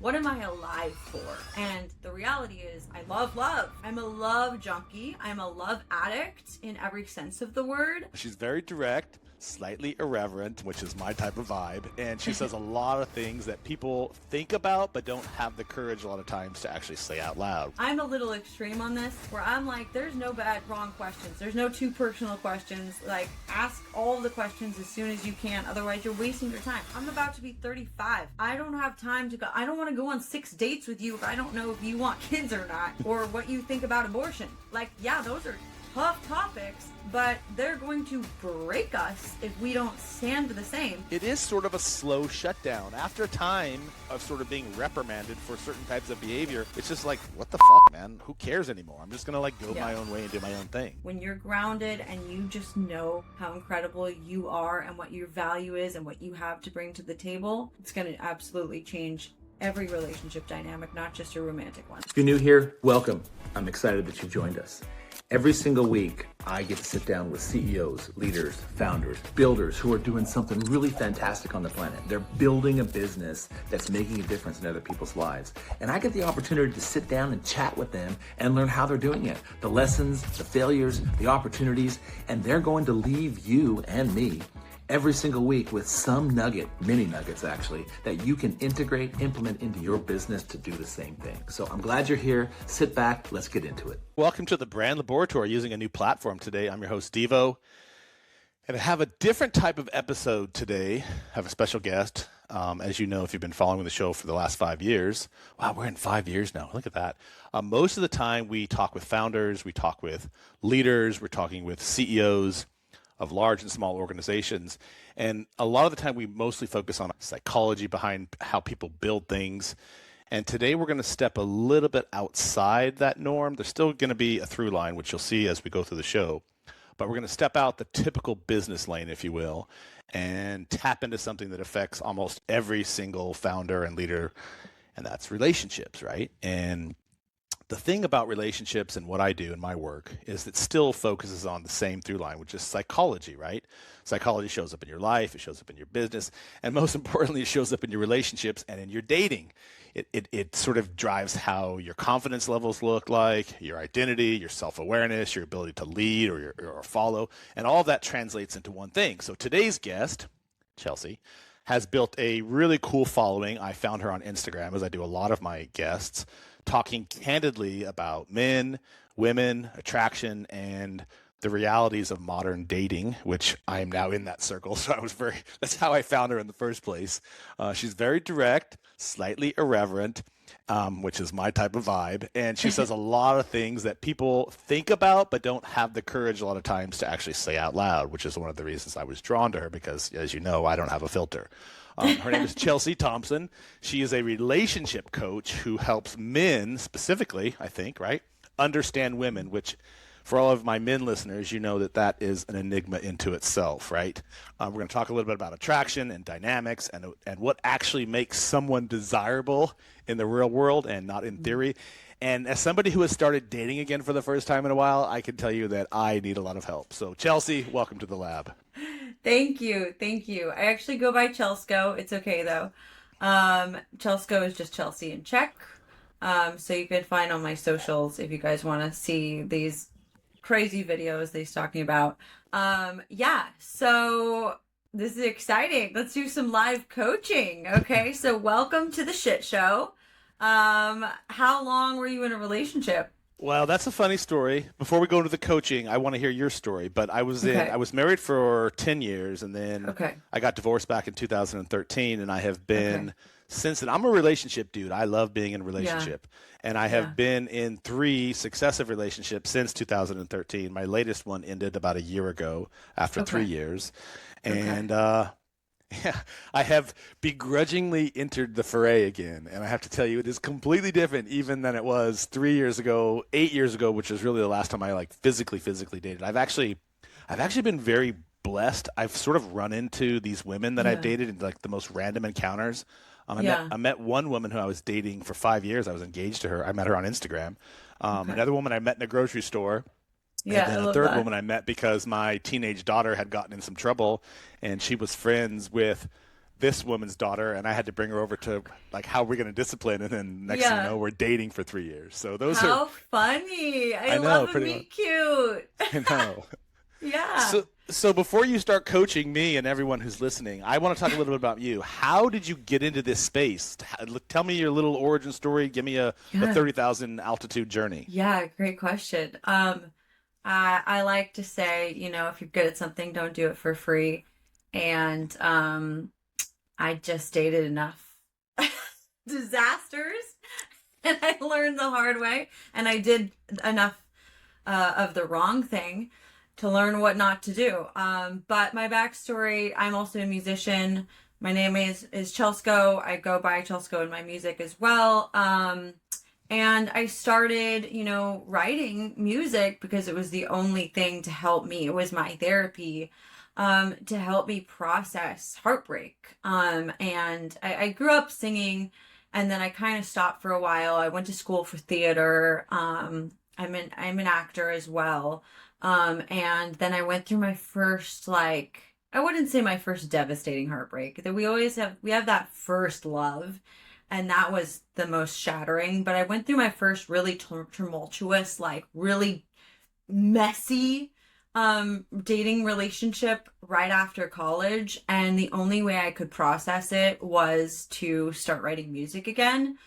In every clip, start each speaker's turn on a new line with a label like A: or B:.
A: What am I alive for? And the reality is I love love. I'm a love junkie. I'm a love addict in every sense of the word.
B: She's very direct, slightly irreverent, which is my type of vibe. And she says a lot of things that people think about but don't have the courage a lot of times to actually say out loud.
A: I'm a little extreme on this where I'm like, there's no bad, wrong questions. There's no too personal questions. Like, ask all the questions as soon as you can. Otherwise, you're wasting your time. I'm about to be 35. I don't have time to go. I don't want to go on 6 dates with you if I don't know if you want kids or not or what you think about abortion. Like, yeah, those are tough topics, but they're going to break us if we don't stand the same.
B: It is sort of a slow shutdown. After a time of sort of being reprimanded for certain types of behavior, it's just like, what the fuck, man? Who cares anymore? I'm just gonna go my own way and do my own thing.
A: When you're grounded and you just know how incredible you are and what your value is and what you have to bring to the table, it's gonna absolutely change every relationship dynamic, not just your romantic one.
C: If you're new here, welcome. I'm excited that you've joined us. Every single week, I get to sit down with CEOs, leaders, founders, builders who are doing something really fantastic on the planet. They're building a business that's making a difference in other people's lives. And I get the opportunity to sit down and chat with them and learn how they're doing it, the lessons, the failures, the opportunities, and they're going to leave you and me every single week with some nugget, mini nuggets actually, that you can integrate, implement into your business to do the same thing. So I'm glad you're here. Sit back, let's get into it.
B: Welcome to the Brand Laboratory, using a new platform today. I'm your host, Deevo, and I have a different type of episode today. I have a special guest. As you know, if you've been following the show for the last 5 years, wow, we're in 5 years now. Look at that. Most of the time we talk with founders, we talk with leaders, we're talking with CEOs of large and small organizations. And a lot of the time we mostly focus on psychology behind how people build things. And today we're going to step a little bit outside that norm. There's still going to be a through line, which you'll see as we go through the show. But we're going to step out the typical business lane, if you will, and tap into something that affects almost every single founder and leader, and that's relationships, right? And the thing about relationships and what I do in my work is it still focuses on the same through line, which is psychology, right? Psychology shows up in your life, it shows up in your business, and most importantly, it shows up in your relationships and in your dating. It sort of drives how your confidence levels look like, your identity, your self-awareness, your ability to lead or follow, and all of that translates into one thing. So today's guest, Chelsea, has built a really cool following. I found her on Instagram, as I do a lot of my guests, talking candidly about men, women, attraction, and the realities of modern dating, which I am now in that circle. So that's how I found her in the first place. She's very direct, slightly irreverent, which is my type of vibe. And she says a lot of things that people think about, but don't have the courage a lot of times to actually say out loud, which is one of the reasons I was drawn to her because, as you know, I don't have a filter. Her name is Chelsko Thompson. She is a relationship coach who helps men specifically, I think, right, understand women, which for all of my men listeners, you know that is an enigma into itself, right? We're going to talk a little bit about attraction and dynamics and what actually makes someone desirable in the real world and not in theory. And as somebody who has started dating again for the first time in a while, I can tell you that I need a lot of help. So Chelsea, welcome to the lab.
A: Thank you. I actually go by Chelsko. It's okay though. Chelsko is just Chelsea in Czech. So you can find on my socials if you guys want to see these crazy videos that he's talking about. So this is exciting. Let's do some live coaching. Okay, so welcome to the shit show. How long were you in a relationship?
B: Well, that's a funny story. Before we go into the coaching, I want to hear your story. But I was married for 10 years, and then I got divorced back in 2013, and I have been since then. I'm a relationship dude. I love being in a relationship, and I have been in 3 successive relationships since 2013. My latest one ended about a year ago after 3 years, and I have begrudgingly entered the foray again, and I have to tell you, it is completely different even than it was 3 years ago, 8 years ago, which was really the last time I physically dated. I've actually been very blessed. I've sort of run into these women that I've dated in the most random encounters. I met one woman who I was dating for 5 years. I was engaged to her. I met her on Instagram. Another woman I met in a grocery store.
A: Yeah,
B: and then a third woman I met because my teenage daughter had gotten in some trouble, and she was friends with this woman's daughter, and I had to bring her over to like how we're going to discipline, and then next thing you know, we're dating for 3 years. So those are
A: how funny. I
B: know,
A: love a
B: pretty
A: meet cute.
B: I know.
A: Yeah.
B: So before you start coaching me and everyone who's listening, I want to talk a little bit about you. How did you get into this space? Tell me your little origin story. Give me a 30,000 altitude journey.
A: Yeah, great question. I like to say, you know, if you're good at something, don't do it for free. And I just dated enough disasters, and I learned the hard way, and I did enough of the wrong thing to learn what not to do. But my backstory, I'm also a musician. My name is Chelsko. I go by Chelsko in my music as well. And I started, you know, writing music because it was the only thing to help me. It was my therapy to help me process heartbreak. And I grew up singing, and then I kind of stopped for a while. I went to school for theater. I'm an actor as well. And then I went through my first, like, I wouldn't say my first devastating heartbreak. That we have that first love, and that was the most shattering. But I went through my first really tumultuous, like really messy dating relationship right after college, and the only way I could process it was to start writing music again.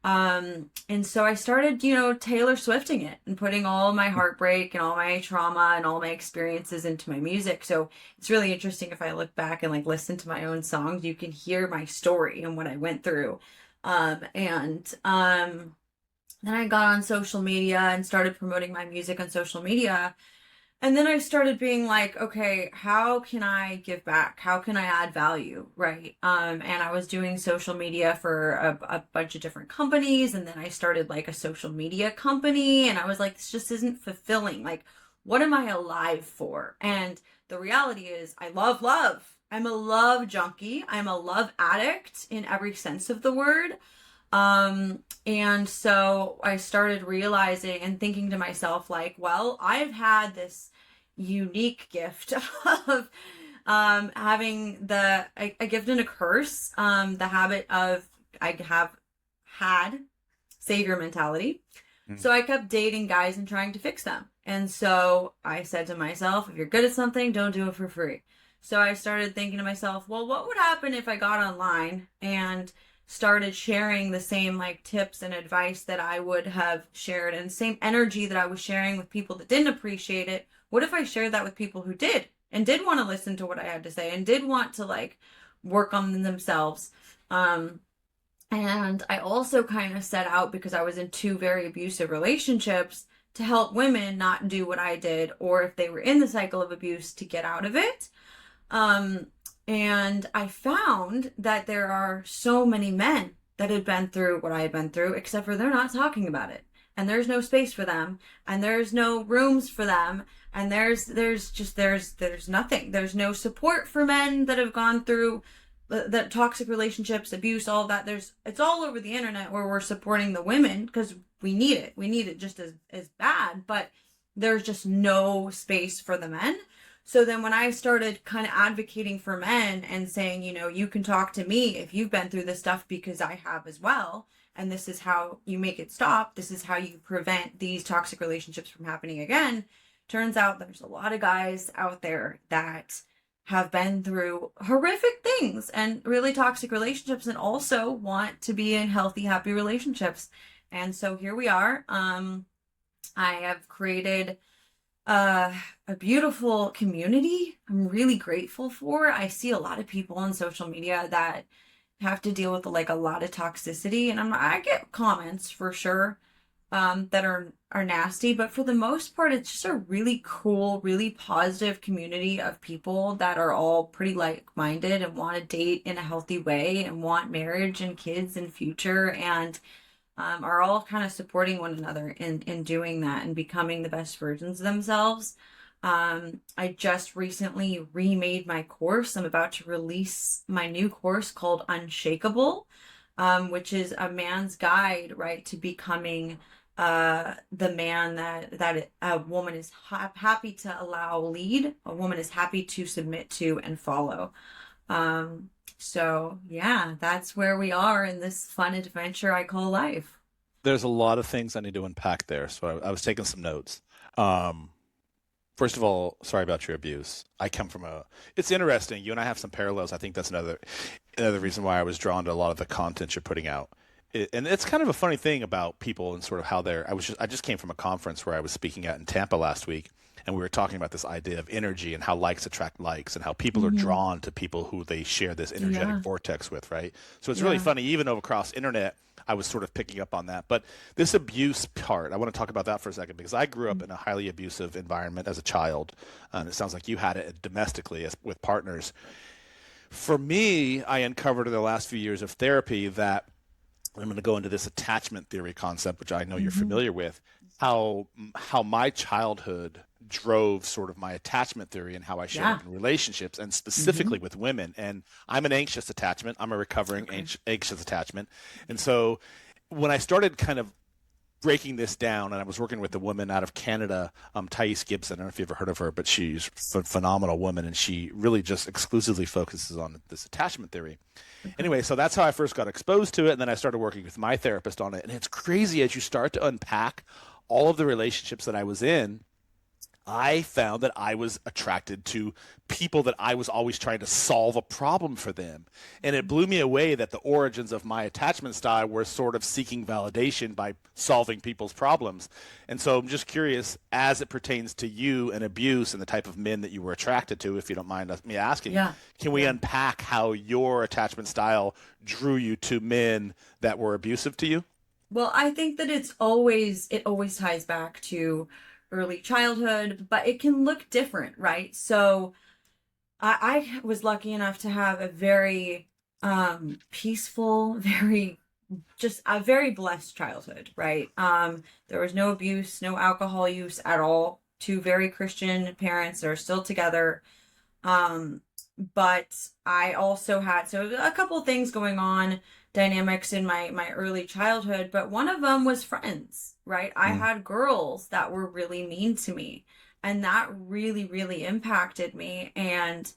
A: And so I started, you know, Taylor Swifting it and putting all my heartbreak and all my trauma and all my experiences into my music. So it's really interesting if I look back and like listen to my own songs, you can hear my story and what I went through. Then I got on social media and started promoting my music on social media. And then I started being like, okay, how can I give back? How can I add value? Right. And I was doing social media for a bunch of different companies. And then I started like a social media company. And I was like, this just isn't fulfilling. Like, what am I alive for? And the reality is I love love. I'm a love junkie. I'm a love addict in every sense of the word. And so I started realizing and thinking to myself, like, well, I've had this unique gift of having a gift and a curse, the habit of, I have had savior mentality. So I kept dating guys and trying to fix them. And so I said to myself, if you're good at something, don't do it for free. So I started thinking to myself, well, what would happen if I got online and started sharing the same like tips and advice that I would have shared, and same energy that I was sharing with people that didn't appreciate it? What if I shared that with people who did, and did want to listen to what I had to say, and did want to like work on themselves? And I also kind of set out, because I was in 2 very abusive relationships, to help women not do what I did, or if they were in the cycle of abuse, to get out of it. And I found that there are so many men that had been through what I had been through, except for they're not talking about it. And there's no space for them, and there's no rooms for them, and there's nothing. There's no support for men that have gone through the toxic relationships, abuse, all of that. It's all over the internet where we're supporting the women because we need it. We need it just as bad, but there's just no space for the men. So then when I started kind of advocating for men and saying, you know, you can talk to me if you've been through this stuff, because I have as well. And this is how you make it stop. This is how you prevent these toxic relationships from happening again. Turns out there's a lot of guys out there that have been through horrific things and really toxic relationships, and also want to be in healthy, happy relationships. And so here we are. I have created a beautiful community I'm really grateful for. I see a lot of people on social media that have to deal with like a lot of toxicity, and I get comments for sure that are nasty, but for the most part it's just a really cool, really positive community of people that are all pretty like-minded and want to date in a healthy way and want marriage and kids and future, and are all kind of supporting one another in doing that and becoming the best versions of themselves. I just recently remade my course. I'm about to release my new course called Unshakable, which is a man's guide, right, to becoming the man that a woman is happy to allow lead, a woman is happy to submit to and follow. So yeah, that's where we are in this fun adventure I call life.
B: There's a lot of things I need to unpack there. So I was taking some notes. Um, First of all, sorry about your abuse. I come from it's interesting. You and I have some parallels. I think that's another reason why I was drawn to a lot of the content you're putting out. And it's kind of a funny thing about people and sort of how I just came from a conference where I was speaking at in Tampa last week, and we were talking about this idea of energy and how likes attract likes and how people are drawn to people who they share this energetic vortex with, right? So it's really funny, even over across internet, I was sort of picking up on that. But this abuse part, I want to talk about that for a second because I grew up in a highly abusive environment as a child. And it sounds like you had it domestically with partners. For me, I uncovered in the last few years of therapy that I'm going to go into this attachment theory concept, which I know you're familiar with, how my childhood drove sort of my attachment theory and how I show up in relationships and specifically with women. And I'm an anxious attachment. I'm a recovering anxious attachment. And so when I started kind of breaking this down, and I was working with a woman out of Canada, Thais Gibson. I don't know if you've ever heard of her, but she's a phenomenal woman, and she really just exclusively focuses on this attachment theory. Anyway, so that's how I first got exposed to it, and then I started working with my therapist on it. And it's crazy as you start to unpack all of the relationships that I was in. I found that I was attracted to people that I was always trying to solve a problem for them. And it blew me away that the origins of my attachment style were sort of seeking validation by solving people's problems. And so I'm just curious, as it pertains to you and abuse and the type of men that you were attracted to, if you don't mind me asking, can we unpack how your attachment style drew you to men that were abusive to you?
A: Well, I think that it always ties back to early childhood, but it can look different, right? So I was lucky enough to have a very peaceful, just a very blessed childhood, right? There was no abuse, no alcohol use at all. Two very Christian parents that are still together. But I also had a couple of things going on, dynamics in my early childhood, but one of them was friends, right? I had girls that were really mean to me, and that really, really impacted me. And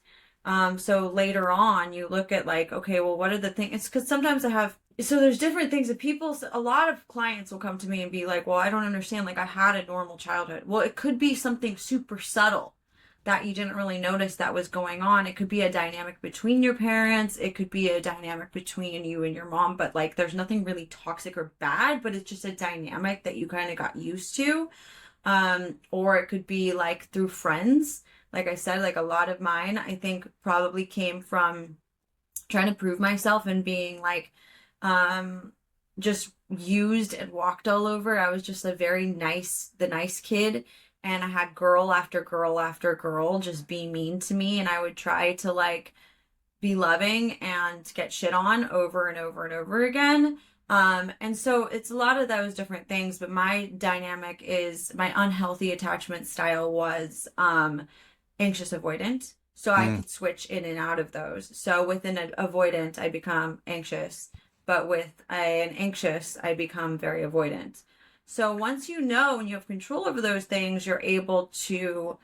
A: so later on, you look at like, okay, well, what are the things? It's because sometimes there's different things that a lot of clients will come to me and be like, well, I don't understand. Like, I had a normal childhood. Well, it could be something super subtle that you didn't really notice that was going on. It could be a dynamic between your parents. It could be a dynamic between you and your mom, but like there's nothing really toxic or bad, but it's just a dynamic that you kind of got used to. Or it could be like through friends. Like I said, like a lot of mine, I think probably came from trying to prove myself and being like, just used and walked all over. I was just the nice kid. And I had girl after girl after girl just be mean to me. And I would try to like be loving and get shit on over and over and over again. And so it's a lot of those different things. But my dynamic is my unhealthy attachment style was anxious avoidant. So I could switch in and out of those. So with an avoidant, I become anxious. But with an anxious, I become very avoidant. So once you know and you have control over those things, you're able to,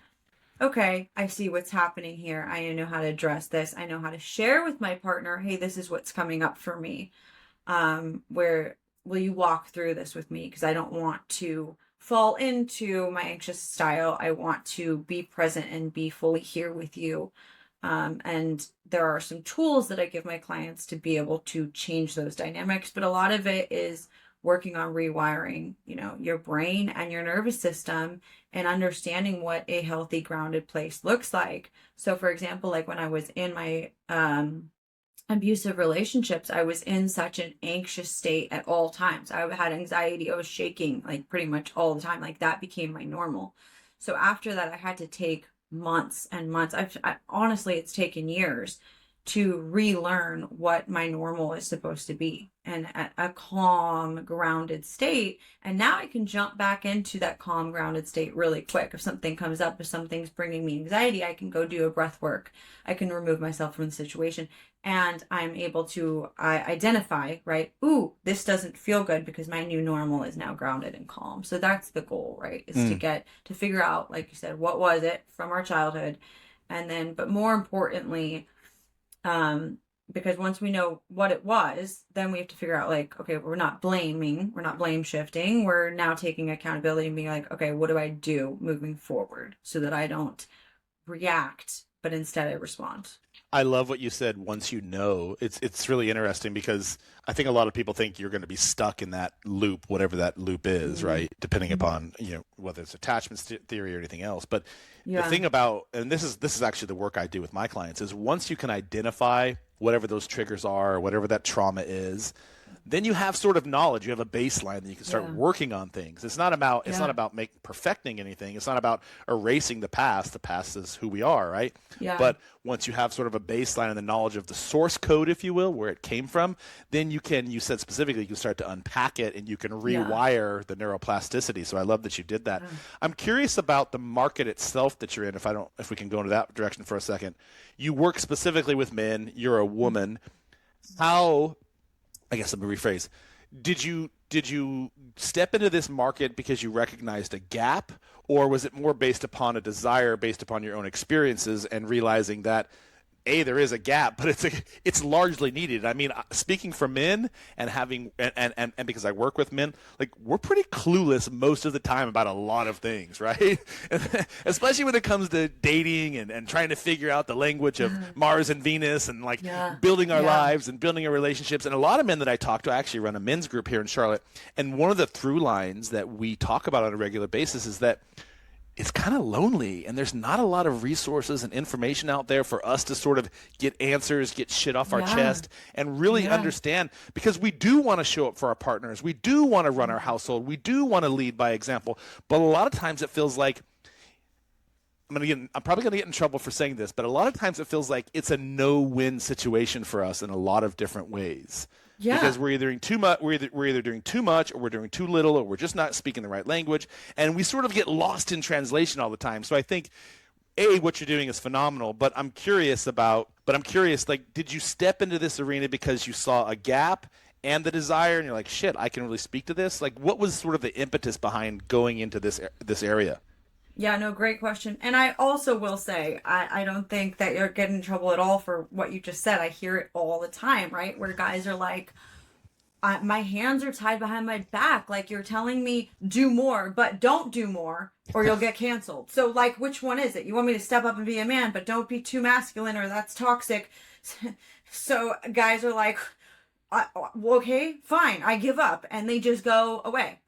A: okay, I see what's happening here. I know how to address this. I know how to share with my partner, hey, this is what's coming up for me. Where will you walk through this with me? Because I don't want to fall into my anxious style. I want to be present and be fully here with you. And there are some tools that I give my clients to be able to change those dynamics. But a lot of it is working on rewiring, your brain and your nervous system and understanding what a healthy grounded place looks like. So for example, like when I was in my abusive relationships, I was in such an anxious state at all times. I had anxiety. I was shaking like pretty much all the time. Like that became my normal. So after that, I had to take months and months. Honestly, it's taken years to relearn what my normal is supposed to be and at a calm, grounded state. And now I can jump back into that calm, grounded state really quick. If something comes up, if something's bringing me anxiety, I can go do a breath work. I can remove myself from the situation and I'm able to identify, right? Ooh, this doesn't feel good because my new normal is now grounded and calm. So that's the goal, right? Is to figure out, like you said, what was it from our childhood? And then, but more importantly, Because once we know what it was, then we have to figure out like, okay, we're not blaming, we're not blame shifting. We're now taking accountability and being like, okay, what do I do moving forward so that I don't react, but instead I respond.
B: I love what you said. Once you know, it's really interesting because I think a lot of people think you're going to be stuck in that loop, whatever that loop is, right? Depending upon whether it's attachment theory or anything else. But the thing about, and this is actually the work I do with my clients, is once you can identify whatever those triggers are, or whatever that trauma is, then you have sort of knowledge. You have a baseline that you can start working on things. It's not about perfecting anything. It's not about erasing the past. The past is who we are, right?
A: Yeah.
B: But once you have sort of a baseline and the knowledge of the source code, if you will, where it came from, then you said specifically, you can start to unpack it and you can rewire the neuroplasticity. So I love that you did that. I'm curious about the market itself that you're in. If we can go into that direction for a second. You work specifically with men. You're a woman. I guess let me rephrase. Did you step into this market because you recognized a gap, or was it more based upon a desire, based upon your own experiences and realizing that there is a gap, but it's largely needed? I mean, speaking for men and having and because I work with men, like we're pretty clueless most of the time about a lot of things, right? Especially when it comes to dating and trying to figure out the language of Mars and Venus and like building our lives and building our relationships. And a lot of men that I talk to, I actually run a men's group here in Charlotte, and one of the through lines that we talk about on a regular basis is that it's kind of lonely, and there's not a lot of resources and information out there for us to sort of get answers, get shit off our chest, and really understand, because we do want to show up for our partners. We do want to run our household. We do want to lead by example. But a lot of times it feels like, I'm probably going to get in trouble for saying this, but a lot of times it feels like it's a no-win situation for us in a lot of different ways. Yeah. Because we're either doing too much, we're either doing too much, or we're doing too little, or we're just not speaking the right language, and we sort of get lost in translation all the time. So I think, what you're doing is phenomenal, but I'm curious, like, did you step into this arena because you saw a gap and the desire, and you're like, shit, I can really speak to this? Like, what was sort of the impetus behind going into this area?
A: Yeah, no, great question. And I also will say, I don't think that you're getting in trouble at all for what you just said. I hear it all the time, right? Where guys are like, my hands are tied behind my back. Like, you're telling me do more, but don't do more, or you'll get canceled. So, like, which one is it? You want me to step up and be a man, but don't be too masculine, or that's toxic. So guys are like, okay, fine, I give up. And they just go away.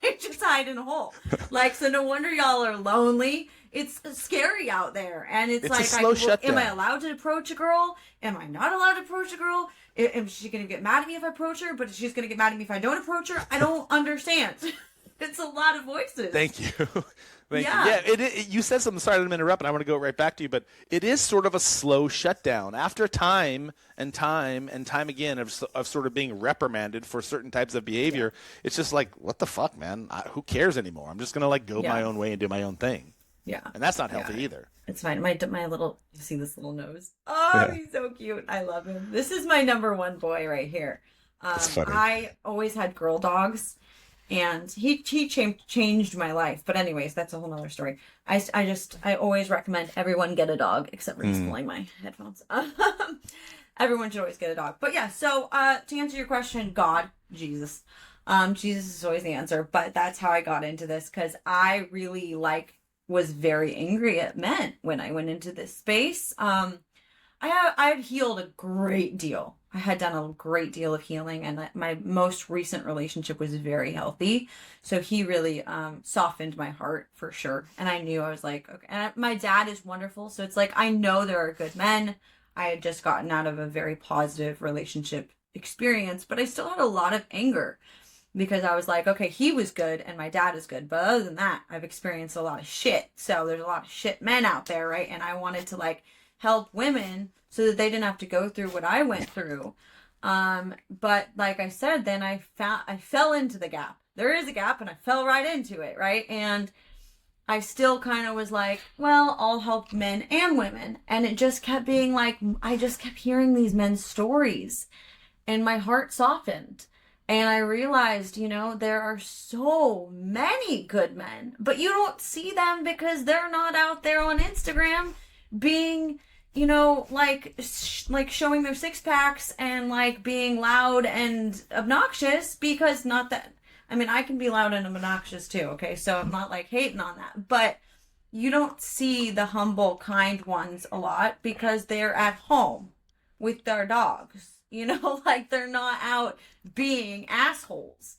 A: They just hide in a hole. Like, so no wonder y'all are lonely. It's scary out there. And it's like,
B: a slow shutdown.
A: Am I allowed to approach a girl? Am I not allowed to approach a girl? Is she going to get mad at me if I approach her? But she's going to get mad at me if I don't approach her? I don't understand. It's a lot of voices.
B: Thank you. Thank you. Yeah, you said something. Sorry, I didn't interrupt, and I want to go right back to you. But it is sort of a slow shutdown. After time and time and time again of sort of being reprimanded for certain types of behavior, it's just like, what the fuck, man? Who cares anymore? I'm just going to like go my own way and do my own thing. Yeah. And that's not healthy either.
A: It's fine. My little, you see this little nose? Oh, he's so cute. I love him. This is my number one boy right here.
B: That's funny.
A: I always had girl dogs. And he changed my life. But anyways, that's a whole nother story. I always recommend everyone get a dog, except for just pulling my headphones. Everyone should always get a dog. But yeah, so to answer your question, God, Jesus. Jesus is always the answer. But that's how I got into this, because I really was very angry at men when I went into this space. I had healed a great deal. I had done a great deal of healing, and my most recent relationship was very healthy. So he really softened my heart for sure. And I knew, I was like, okay. And my dad is wonderful. So it's like, I know there are good men. I had just gotten out of a very positive relationship experience, but I still had a lot of anger because I was like, okay, he was good and my dad is good. But other than that, I've experienced a lot of shit. So there's a lot of shit men out there, right? And I wanted to help women so that they didn't have to go through what I went through. But like I said, then I fell into the gap. There is a gap, and I fell right into it, right? And I still kind of was like, well, I'll help men and women. And it just kept being like, I just kept hearing these men's stories, and my heart softened. And I realized, there are so many good men, but you don't see them because they're not out there on Instagram being you know, like showing their six packs and like being loud and obnoxious, because not that, I mean, I can be loud and obnoxious too, okay? So I'm not like hating on that, but you don't see the humble, kind ones a lot because they're at home with their dogs, you know, like they're not out being assholes.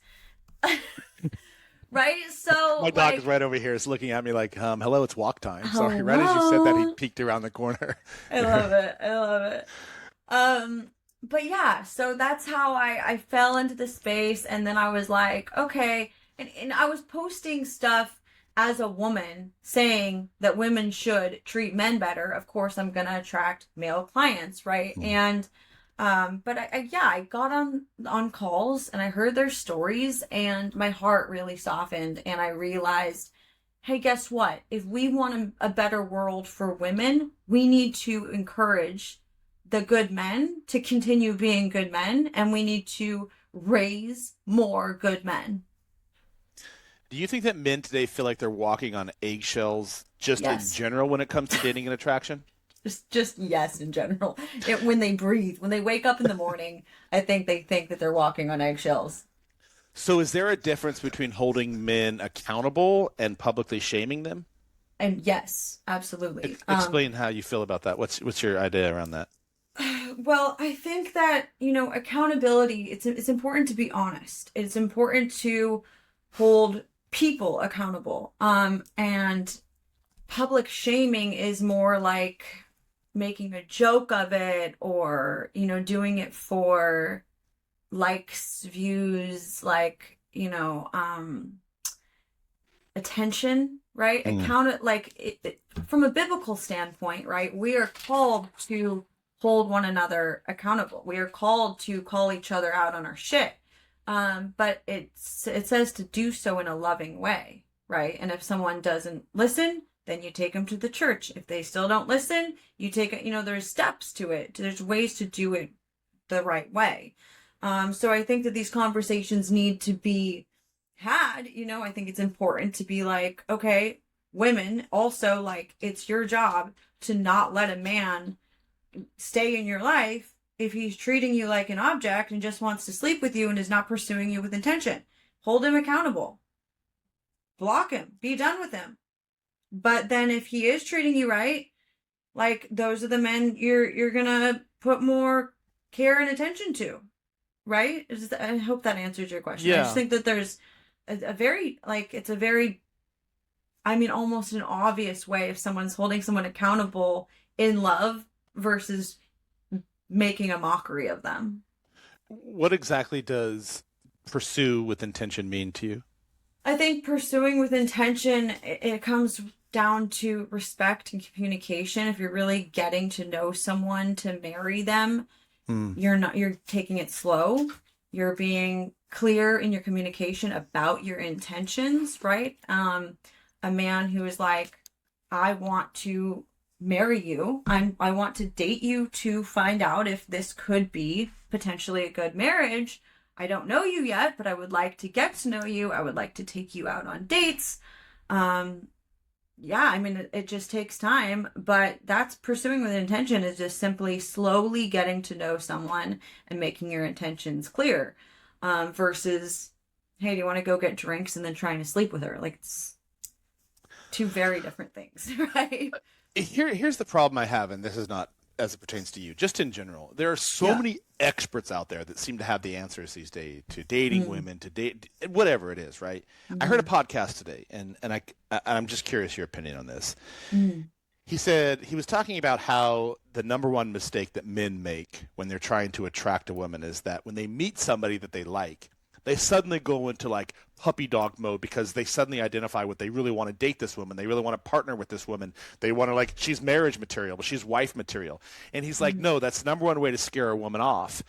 A: Right? So
B: My dog is right over here. Is looking at me like, hello, it's walk time. Sorry.
A: Hello?
B: Right as you said that, he peeked around the corner.
A: I love it. I love it. But yeah, so that's how I fell into the space, and then I was like, okay, and I was posting stuff as a woman saying that women should treat men better. Of course, I'm gonna attract male clients, right? And but I got on calls and I heard their stories, and my heart really softened, and I realized, hey, guess what? If we want a better world for women, we need to encourage the good men to continue being good men, and we need to raise more good men.
B: Do you think that men today feel like they're walking on eggshells just in
A: Yes.
B: general when it comes to dating and attraction?
A: Just yes, in general. When they breathe, when they wake up in the morning, I think they think that they're walking on eggshells.
B: So is there a difference between holding men accountable and publicly shaming them?
A: And yes, absolutely.
B: Explain how you feel about that. What's your idea around that?
A: Well, I think that, you know, accountability, it's important to be honest. It's important to hold people accountable. And public shaming is more like making a joke of it, or, you know, doing it for likes, views, like, you know, attention, right? From a biblical standpoint, right? We are called to hold one another accountable. We are called to call each other out on our shit. But it says to do so in a loving way, right? And if someone doesn't listen, then you take them to the church. If they still don't listen, you take it, you know, there's steps to it. There's ways to do it the right way. So I think that these conversations need to be had, you know. I think it's important to be like, okay, women also, like, it's your job to not let a man stay in your life if he's treating you like an object and just wants to sleep with you and is not pursuing you with intention. Hold him accountable. Block him. Be done with him. But then if he is treating you right, like, those are the men you're gonna put more care and attention to, right? I hope that answers your question.
B: Yeah.
A: I just think that there's a very, like, it's a very, I mean, almost an obvious way if someone's holding someone accountable in love versus making a mockery of them.
B: What exactly does pursue with intention mean to you?
A: I think pursuing with intention, it comes down to respect and communication. If you're really getting to know someone to marry them, you're taking it slow. You're being clear in your communication about your intentions, right? A man who is like, I want to marry you. I want to date you to find out if this could be potentially a good marriage. I don't know you yet, but I would like to get to know you. I would like to take you out on dates. Yeah, I mean, it just takes time, but that's pursuing with intention, is just simply slowly getting to know someone and making your intentions clear, versus, hey, do you want to go get drinks and then trying to sleep with her? Like, it's two very different things, right?
B: Here's the problem I have, and this is not as it pertains to you, just in general. There are so many experts out there that seem to have the answers these days to dating women, to date, whatever it is, right? I heard a podcast today, and I'm just curious your opinion on this. He said, he was talking about how the number one mistake that men make when they're trying to attract a woman is that when they meet somebody that they like, they suddenly go into like puppy dog mode because they suddenly identify what they really want to date this woman. They really want to partner with this woman. They want to, like, she's marriage material, but she's wife material. And he's like, no, that's the number one way to scare a woman off.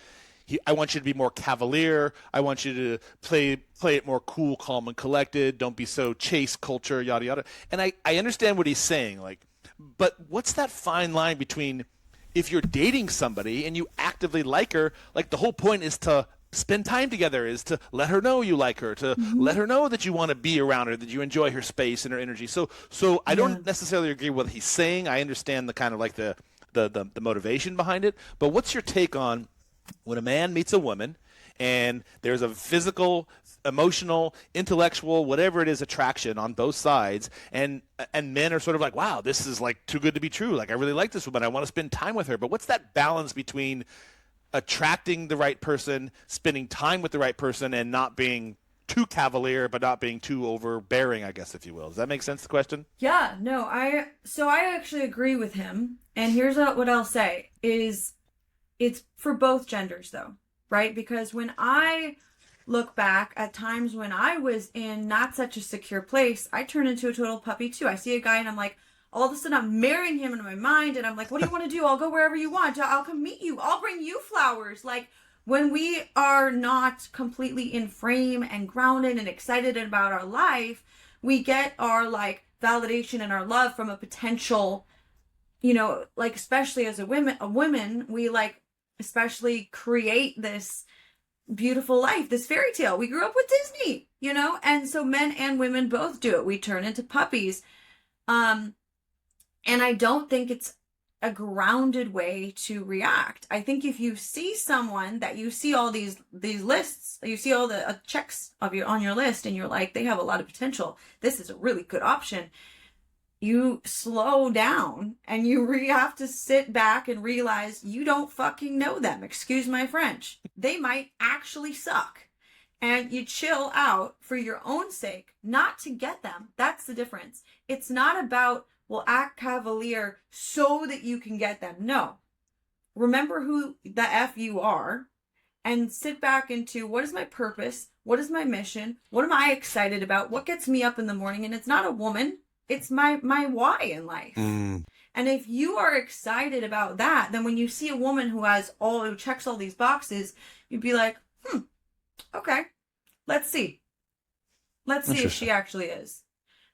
B: I want you to be more cavalier. I want you to play it more cool, calm, and collected. Don't be so chase culture, yada, yada. And I understand what he's saying, like, but what's that fine line between if you're dating somebody and you actively like her, like the whole point is to spend time together, is to let her know you like her, to let her know that you want to be around her, that you enjoy her space and her energy. So I don't necessarily agree with what he's saying. I understand the kind of like the the motivation behind it. But what's your take on when a man meets a woman and there's a physical, emotional, intellectual, whatever it is, attraction on both sides, and men are sort of like, wow, this is like too good to be true. Like, I really like this woman. I want to spend time with her. But what's that balance between attracting the right person, spending time with the right person, and not being too cavalier, but not being too overbearing, I guess, if you will? Does that make sense, the question?
A: Yeah, no, I actually agree with him. And here's what I'll say is it's for both genders though, right? Because when I look back at times when I was in not such a secure place, I turn into a total puppy too. I see a guy and I'm like, all of a sudden I'm marrying him in my mind and I'm like, what do you want to do? I'll go wherever you want. I'll come meet you. I'll bring you flowers. Like, when we are not completely in frame and grounded and excited about our life, we get our like validation and our love from a potential, you know, like, especially as a woman, we like especially create this beautiful life, this fairy tale. We grew up with Disney, you know, and so men and women both do it. We turn into puppies. And I don't think it's a grounded way to react. I think if you see someone that you see all these lists, you see all the checks on your list and you're like, they have a lot of potential. This is a really good option. You slow down and you have to sit back and realize you don't fucking know them. Excuse my French. They might actually suck. And you chill out for your own sake, not to get them. That's the difference. It's not about, well, act cavalier so that you can get them. No. Remember who the F you are and sit back into, what is my purpose? What is my mission? What am I excited about? What gets me up in the morning? And it's not a woman. It's my why in life. And if you are excited about that, then when you see a woman who checks all these boxes, you'd be like, okay, let's see. Let's see if she actually is.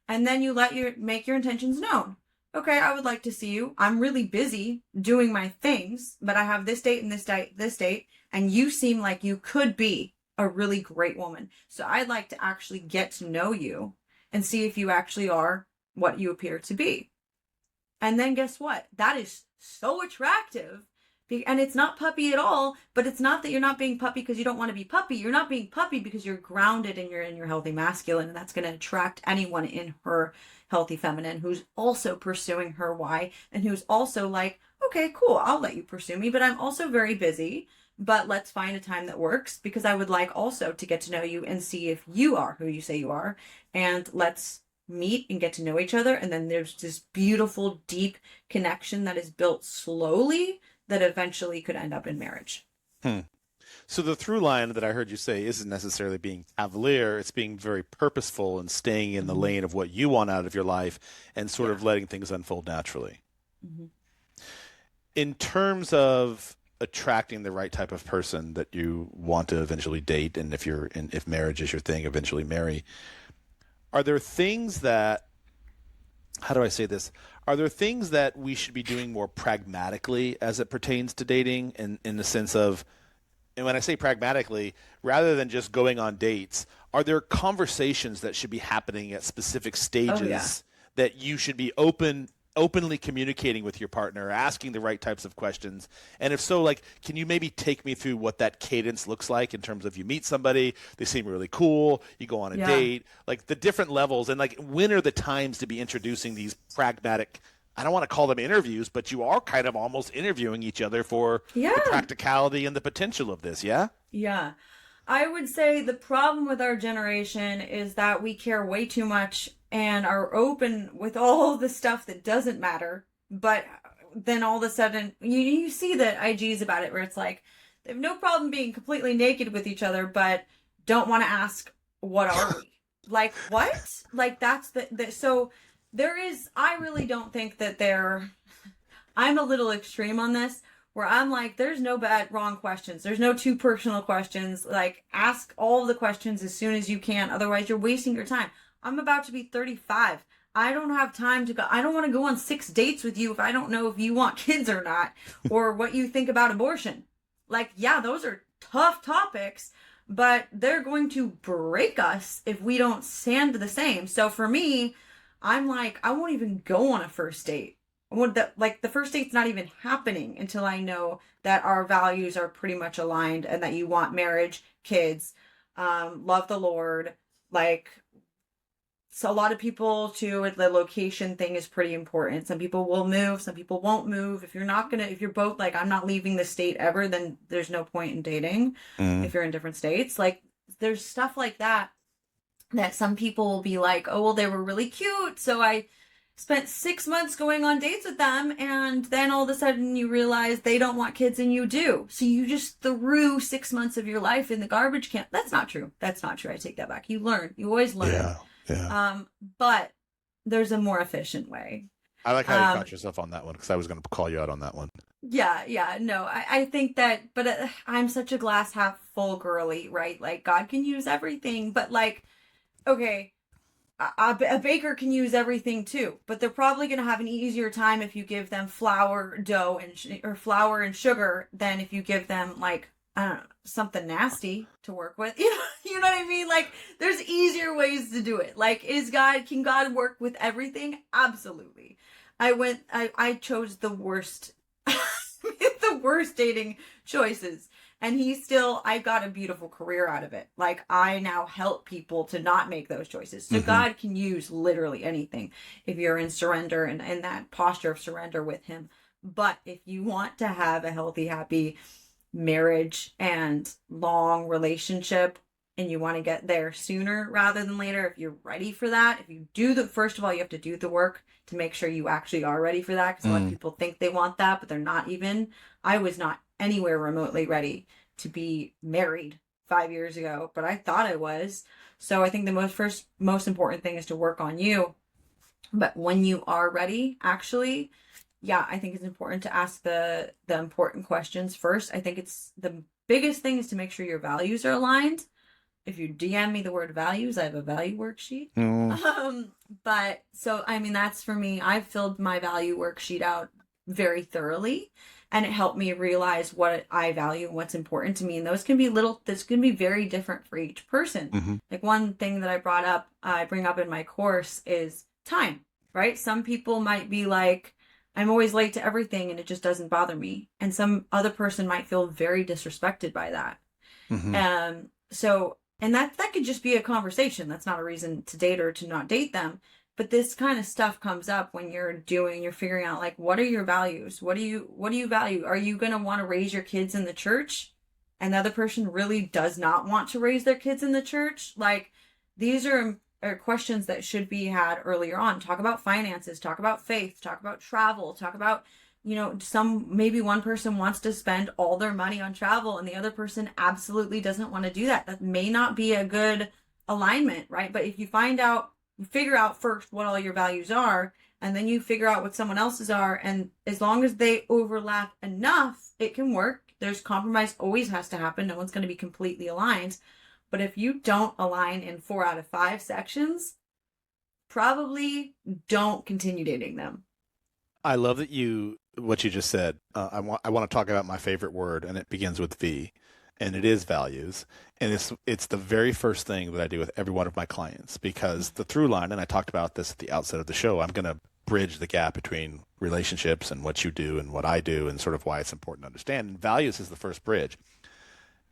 A: And then you make your intentions known. Okay, I would like to see you. I'm really busy doing my things, but I have this date and this date, and you seem like you could be a really great woman. So I'd like to actually get to know you and see if you actually are what you appear to be. And then guess what? That is so attractive. And it's not puppy at all, but it's not that you're not being puppy because you don't want to be puppy. You're not being puppy because you're grounded and you're in your healthy masculine, and that's going to attract anyone in her healthy feminine who's also pursuing her why and who's also like, okay, cool, I'll let you pursue me, but I'm also very busy, but let's find a time that works because I would like also to get to know you and see if you are who you say you are, and let's meet and get to know each other. And then there's this beautiful, deep connection that is built slowly that eventually could end up in marriage.
B: So the through line that I heard you say isn't necessarily being cavalier. It's being very purposeful and staying in the lane of what you want out of your life and sort of letting things unfold naturally. In terms of attracting the right type of person that you want to eventually date, and if marriage is your thing, eventually marry, are there things that, how do I say this? Are there things that we should be doing more pragmatically as it pertains to dating, in the sense of, and when I say pragmatically, rather than just going on dates, are there conversations that should be happening at specific stages that you should be openly communicating with your partner, asking the right types of questions? And if so, like, can you maybe take me through what that cadence looks like in terms of you meet somebody, they seem really cool, you go on a date, like the different levels, and like when are the times to be introducing these pragmatic, I don't want to call them interviews, but you are kind of almost interviewing each other for the practicality and the potential of this, yeah?
A: Yeah. I would say the problem with our generation is that we care way too much and are open with all the stuff that doesn't matter. But then all of a sudden, you see the IGs about it where it's like, they have no problem being completely naked with each other, but don't want to ask, what are we? Like, what? Like, that's so there is, I really don't think that I'm a little extreme on this, where I'm like, there's no wrong questions. There's no too personal questions. Like, ask all the questions as soon as you can. Otherwise, you're wasting your time. I'm about to be 35. I don't have time to go. I don't want to go on 6 dates with you if I don't know if you want kids or not, or what you think about abortion. Like, yeah, those are tough topics, but they're going to break us if we don't stand the same. So for me, I'm like, I won't even go on a first date the first date's not even happening until I know that our values are pretty much aligned and that you want marriage, kids, love the Lord. Like, so a lot of people too, the location thing is pretty important. Some people will move, some people won't move. If you're both like, I'm not leaving the state ever, then there's no point in dating. If you're in different states, like there's stuff like that some people will be like, oh, well, they were really cute, so I spent 6 months going on dates with them, and then all of a sudden you realize they don't want kids and you do. So you just threw 6 months of your life in the garbage can. That's not true. That's not true. I take that back. You learn. You always learn.
B: Yeah.
A: But there's a more efficient way.
B: I like how you caught yourself on that one, because I was going to call you out on that one.
A: Yeah. No, I think that, but I'm such a glass half full girly, right? Like, God can use everything, but like, okay, a baker can use everything too, but they're probably going to have an easier time if you give them flour, dough, or flour and sugar than if you give them like, I don't know, something nasty to work with. You know what I mean? Like, there's easier ways to do it. Like, can God work with everything? Absolutely. I chose the worst, the worst dating choices. And I got a beautiful career out of it. Like, I now help people to not make those choices. So God can use literally anything if you're in surrender and in that posture of surrender with him. But if you want to have a healthy, happy marriage and long relationship, and you want to get there sooner rather than later, if you're ready for that, first of all, you have to do the work to make sure you actually are ready for that. Because a lot of people think they want that, but they're not even. I was not anywhere remotely ready to be married 5 years ago, but I thought I was. So I think the most important thing is to work on you. But when you are ready, actually, yeah, I think it's important to ask the important questions first. I think it's the biggest thing is to make sure your values are aligned. If you DM me the word values, I have a value worksheet. But so, I mean, that's for me. I've filled my value worksheet out very thoroughly, and it helped me realize what I value and what's important to me. And this can be very different for each person. Like, one thing that I bring up in my course is time, right? Some people might be like, I'm always late to everything and it just doesn't bother me. And some other person might feel very disrespected by that. And that could just be a conversation. That's not a reason to date or to not date them. But this kind of stuff comes up when you're figuring out, like, what are your values? What do you value? Are you going to want to raise your kids in the church? And the other person really does not want to raise their kids in the church? Like, these are questions that should be had earlier on. Talk about finances, talk about faith, talk about travel, talk about, maybe one person wants to spend all their money on travel and the other person absolutely doesn't want to do that. That may not be a good alignment, right? But if you figure out first what all your values are, and then you figure out what someone else's are, and as long as they overlap enough, it can work. There's compromise always has to happen. No one's going to be completely aligned. But if you don't align in 4 out of 5 sections, probably don't continue dating them.
B: I love what you just said. I want to talk about my favorite word, and it begins with V, and it is values. And it's the very first thing that I do with every one of my clients, because the through line, and I talked about this at the outset of the show, I'm going to bridge the gap between relationships and what you do and what I do, and sort of why it's important to understand. And values is the first bridge.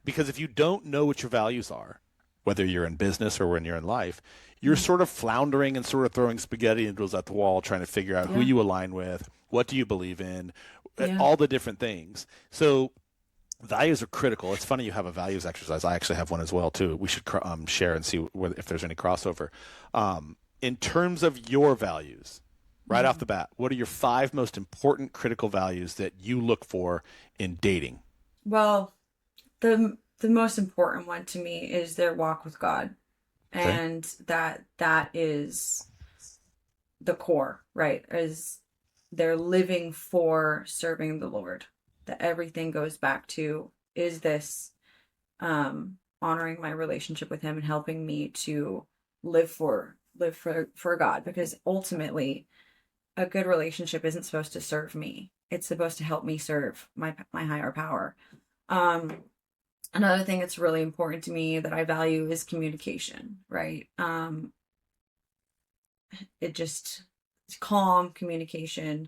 B: Because if you don't know what your values are, whether you're in business or when you're in life, you're sort of floundering and sort of throwing spaghetti noodles at the wall, trying to figure out who you align with, what do you believe in, all the different things. So values are critical. It's funny you have a values exercise. I actually have one as well, too. We should share and see if there's any crossover. In terms of your values, right off the bat, what are your 5 most important critical values that you look for in dating?
A: Well, the most important one to me is their walk with God. Okay. And that is the core, right? Is they're living for serving the Lord. That everything goes back to, is this honoring my relationship with him and helping me to live for God? Because ultimately a good relationship isn't supposed to serve me. It's supposed to help me serve my higher power. Another thing that's really important to me that I value is communication, right? It's calm communication.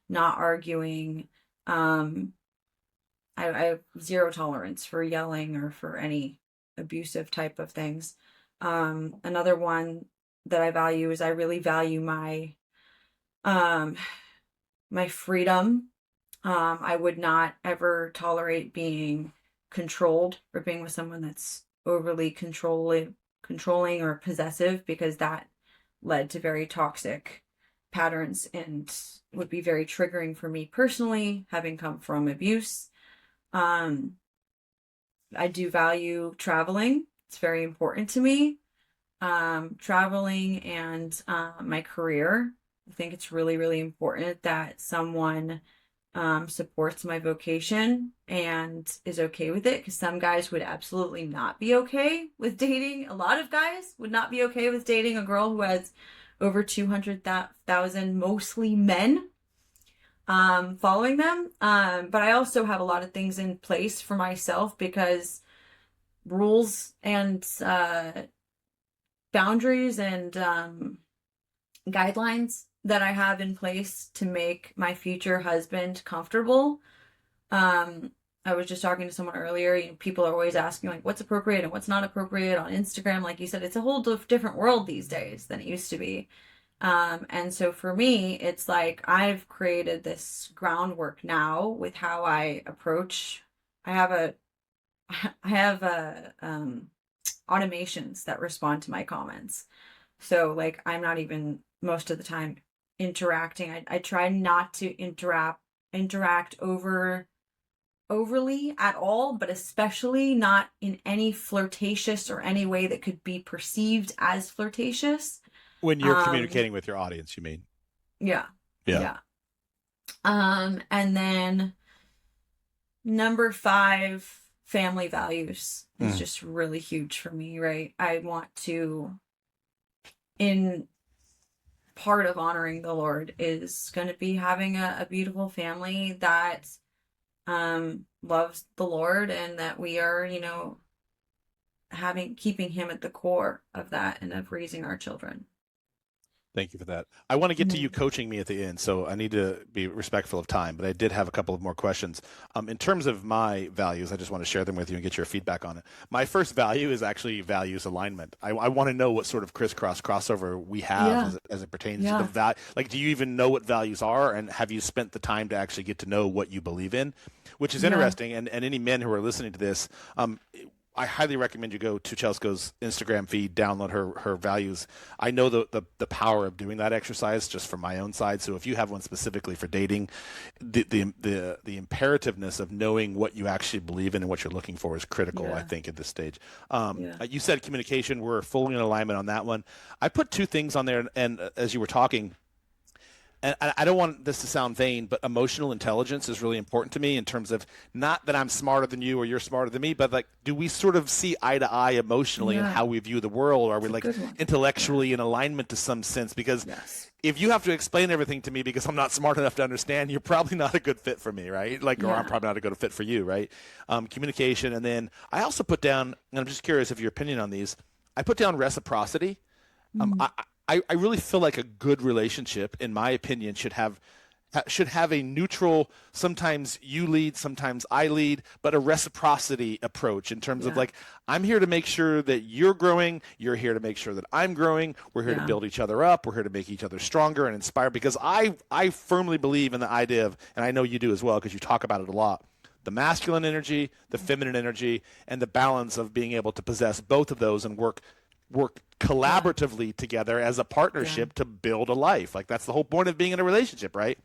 A: not arguing. I have zero tolerance for yelling or for any abusive type of things. Another one that I value is I really value my my freedom. I would not ever tolerate being controlled or being with someone that's overly controlling or possessive, because that led to very toxic patterns and would be very triggering for me personally, having come from abuse. I do value traveling. It's very important to me. Traveling and my career. I think it's really, really important that someone supports my vocation and is okay with it, because some guys would absolutely not be okay with dating. A lot of guys would not be okay with dating a girl who has over 200,000, mostly men, following them. But I also have a lot of things in place for myself, because rules and boundaries and guidelines that I have in place to make my future husband comfortable. I was just talking to someone earlier, people are always asking like what's appropriate and what's not appropriate on Instagram. Like you said, it's a whole different world these days than it used to be. And so for me, it's like I've created this groundwork now with how I approach. I have automations that respond to my comments. So like I'm not even most of the time interacting. I try not to interact overly at all, but especially not in any flirtatious or any way that could be perceived as flirtatious.
B: When you're communicating with your audience, you mean?
A: Yeah. And then number 5, family values is just really huge for me, right? I want to, in part of honoring the Lord is going to be having a beautiful family that loves the Lord, and that we are, keeping him at the core of that and of raising our children.
B: Thank you for that. I want to get to you coaching me at the end, so I need to be respectful of time, but I did have a couple of more questions. In terms of my values, I just want to share them with you and get your feedback on it. My first value is actually values alignment. I want to know what sort of crossover we have as it pertains to the value. Like, do you even know what values are, and have you spent the time to actually get to know what you believe in? Which is interesting, and any men who are listening to this, I highly recommend you go to Chelsko's Instagram feed, download her values. I know the power of doing that exercise just from my own side. So if you have one specifically for dating, the imperativeness of knowing what you actually believe in and what you're looking for is critical, I think, at this stage. You said communication. We're fully in alignment on that one. I put 2 things on there, and as you were talking, and I don't want this to sound vain, but emotional intelligence is really important to me in terms of not that I'm smarter than you or you're smarter than me, but like, do we sort of see eye to eye emotionally in how we view the world? Are we like intellectually in alignment to some sense? Because if you have to explain everything to me because I'm not smart enough to understand, you're probably not a good fit for me, right? Or I'm probably not a good fit for you, right? Communication. And then I also put down, and I'm just curious of your opinion on these, I put down reciprocity. I really feel like a good relationship, in my opinion, should have a neutral, sometimes you lead, sometimes I lead, but a reciprocity approach in terms of like, I'm here to make sure that you're growing, you're here to make sure that I'm growing, we're here to build each other up, we're here to make each other stronger and inspire, because I firmly believe in the idea of, and I know you do as well because you talk about it a lot, the masculine energy, the feminine energy, and the balance of being able to possess both of those and work collaboratively together as a partnership to build a life. Like, that's the whole point of being in a relationship, right?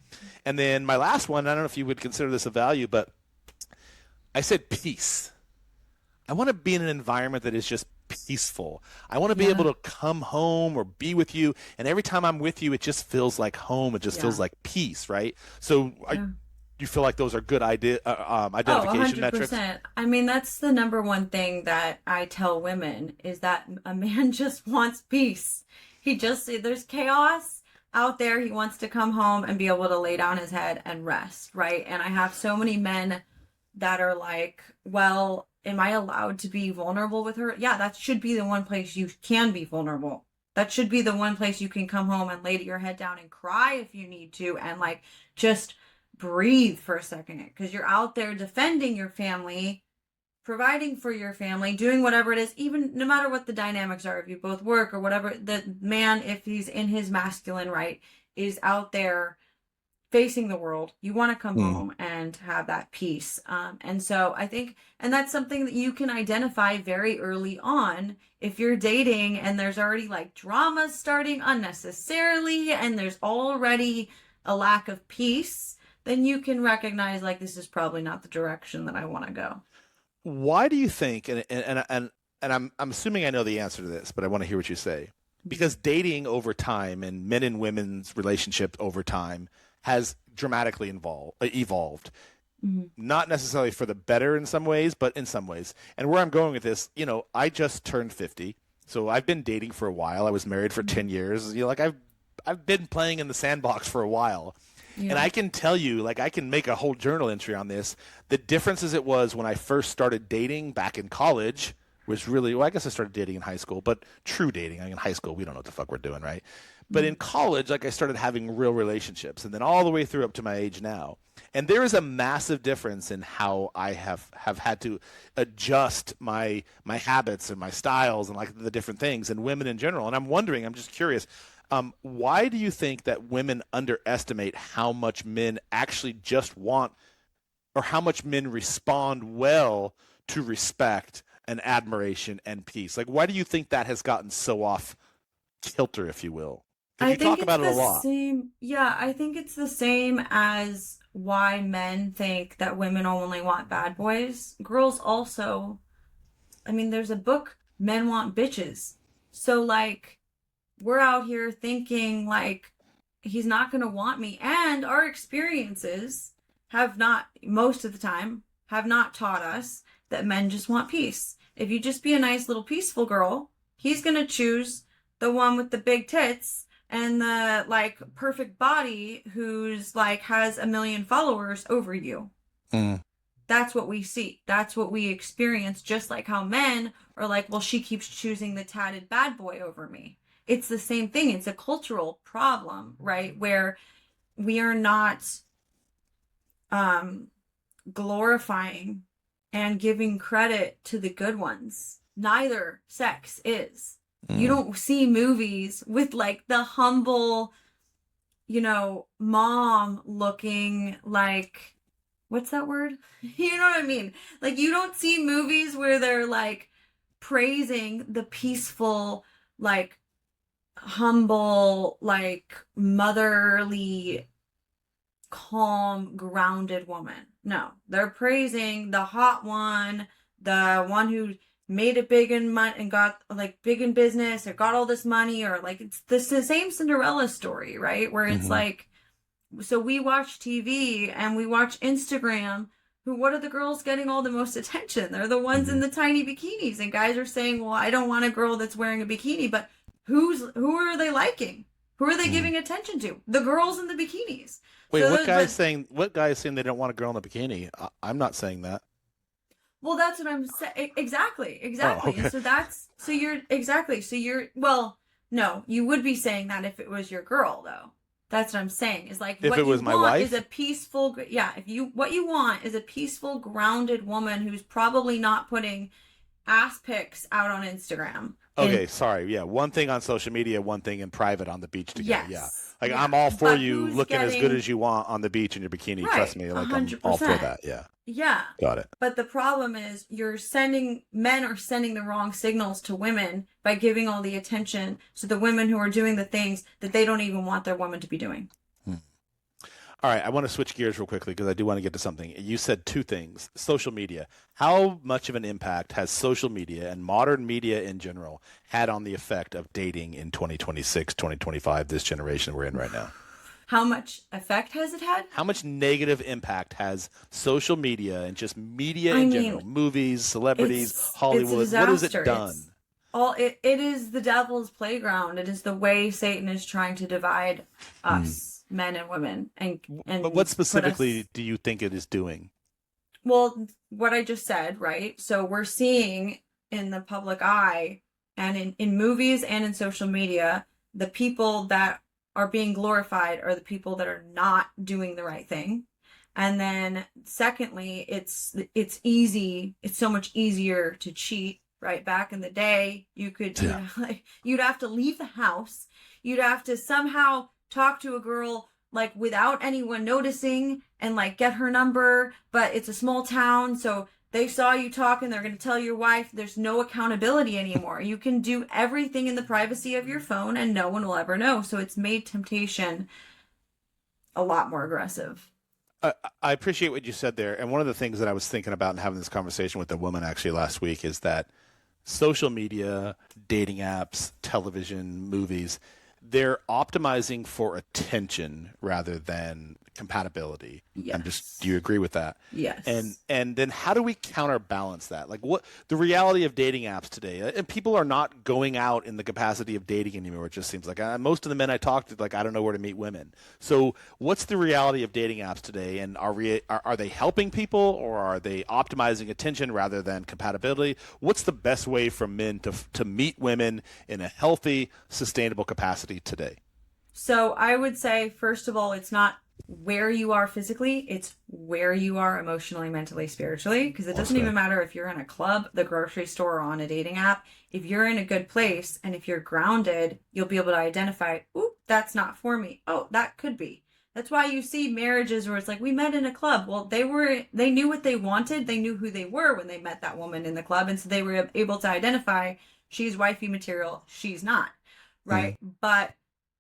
B: And then my last one, I don't know if you would consider this a value, but I said peace. I want to be in an environment that is just peaceful. I want to be able to come home or be with you, and every time I'm with you, it just feels like home. It just feels like peace, right? So you feel like those are good identification metrics?
A: 100%. I mean, that's the number one thing that I tell women is that a man just wants peace. There's chaos out there. He wants to come home and be able to lay down his head and rest, right? And I have so many men that are like, well, am I allowed to be vulnerable with her? Yeah, that should be the one place you can be vulnerable. That should be the one place you can come home and lay your head down and cry if you need to, and like just breathe for a second, because you're out there defending your family, providing for your family, doing whatever it is, even no matter what the dynamics are, if you both work or whatever. The man, if he's in his masculine right, is out there facing the world. You want to come home and have that peace. And so I think, and that's something that you can identify very early on. If you're dating and there's already like drama starting unnecessarily and there's already a lack of peace, then you can recognize like, this is probably not the direction that I want to go.
B: Why do you think, and I'm assuming I know the answer to this, but I want to hear what you say, because dating over time and men and women's relationship over time has dramatically evolved. Not necessarily for the better in some ways, but in some ways. And where I'm going with this, you know, I just turned 50, so I've been dating for a while. I was married for 10 years. You know, like I've been playing in the sandbox for a while. Yeah. And I can tell you, like, I can make a whole journal entry on this. The difference as it was when I first started dating back in college was really, well, I guess I started dating in high school, but true dating. I mean, in high school, we don't know what the fuck we're doing, right? But in college, like, I started having real relationships, and then all the way through up to my age now. And there is a massive difference in how I have had to adjust my habits and my styles and like the different things, and women in general. And I'm wondering, I'm just curious, why do you think that women underestimate how much men actually just want, or how much men respond well to respect and admiration and peace? Like, why do you think that has gotten so off kilter, if you will?
A: I
B: you
A: think
B: talk about it a lot.
A: I think it's the same as why men think that women only want bad boys. Girls also, I mean, there's a book, Men Want Bitches. So like, we're out here thinking like, he's not going to want me. And our experiences have not, most of the time, have not taught us that men just want peace. If you just be a nice little peaceful girl, he's going to choose the one with the big tits and the like perfect body who's like has 1 million followers over you. That's what we see. That's what we experience. Just like how men are like, well, she keeps choosing the tatted bad boy over me. It's the same thing. It's a cultural problem, right? Where we are not glorifying and giving credit to the good ones. Neither sex is. You don't see movies with like the humble, you know, mom looking like, what's that word? You know what I mean? Like, you don't see movies where they're like praising the peaceful, like humble, like motherly, calm, grounded woman. No, they're praising the hot one, the one who made it big in money and got like big in business or got all this money, or like it's the same Cinderella story, right? Where it's like, so we watch TV and we watch Instagram. What are the girls getting all the most attention? They're the ones in the tiny bikinis, and guys are saying, well, I don't want a girl that's wearing a bikini, but who are they liking? Who are they giving attention to? The girls in the bikinis.
B: Wait, so what guy is saying they don't want a girl in a bikini? I'm not saying that.
A: Well, that's what I'm saying. Exactly.
B: Oh, okay.
A: Well, no, you would be saying that if it was your girl, though. That's what I'm saying. Is like,
B: if
A: what
B: it was
A: you
B: my
A: want
B: wife?
A: is a peaceful, what you want is a peaceful, grounded woman who's probably not putting ass pics out on Instagram.
B: Okay, sorry. Yeah, one thing on social media, one thing in private on the beach together.
A: Yes.
B: Yeah. Like, I'm all for you looking as good as you want on the beach in your bikini. Right, trust me. Like, 100%. I'm all for that. Yeah.
A: Yeah.
B: Got it.
A: But the problem is men are sending the wrong signals to women by giving all the attention to the women who are doing the things that they don't even want their woman to be doing.
B: All right, I want to switch gears real quickly because I do want to get to something. You said two things. Social media. How much of an impact has social media and modern media in general had on the effect of dating in 2026, 2025, this generation we're in right now?
A: How much effect has it had?
B: How much negative impact has social media and just media in general, movies, celebrities, Hollywood, what has it done?
A: It is the devil's playground. It is the way Satan is trying to divide us. Men and women, and
B: but what specifically do you think it is doing?
A: Well, what I just said, right? So we're seeing in the public eye And in movies and in social media, the people that are being glorified are the people that are not doing the right thing. And then secondly, it's easy. It's so much easier to cheat, right? Back in the day, you could,
B: Yeah.
A: you'd have to leave the house. You'd have to somehow talk to a girl like without anyone noticing and like get her number, but it's a small town, so they saw you talking, they're going to tell your wife. There's no accountability anymore. You can do everything in the privacy of your phone and no one will ever know. So it's made temptation a lot more aggressive.
B: I appreciate what you said there. And one of the things that I was thinking about and having this conversation with a woman actually last week is that social media, dating apps, television, movies, they're optimizing for attention rather than compatibility.
A: Yes.
B: Do you agree with that?
A: Yes.
B: And then how do we counterbalance that? Like what the reality of dating apps today, and people are not going out in the capacity of dating anymore. It just seems like most of the men I talk to, like, I don't know where to meet women. So what's the reality of dating apps today? And are they helping people or are they optimizing attention rather than compatibility? What's the best way for men to meet women in a healthy, sustainable capacity today?
A: So I would say, first of all, it's not where you are physically, it's where you are emotionally, mentally, spiritually, because it doesn't even matter if you're in a club, the grocery store, or on a dating app. If you're in a good place and if you're grounded, you'll be able to identify, ooh, that's not for me. Oh, that could be. That's why you see marriages where it's like, we met in a club. Well, they knew what they wanted. They knew who they were when they met that woman in the club. And so they were able to identify, she's wifey material, she's not. Right. But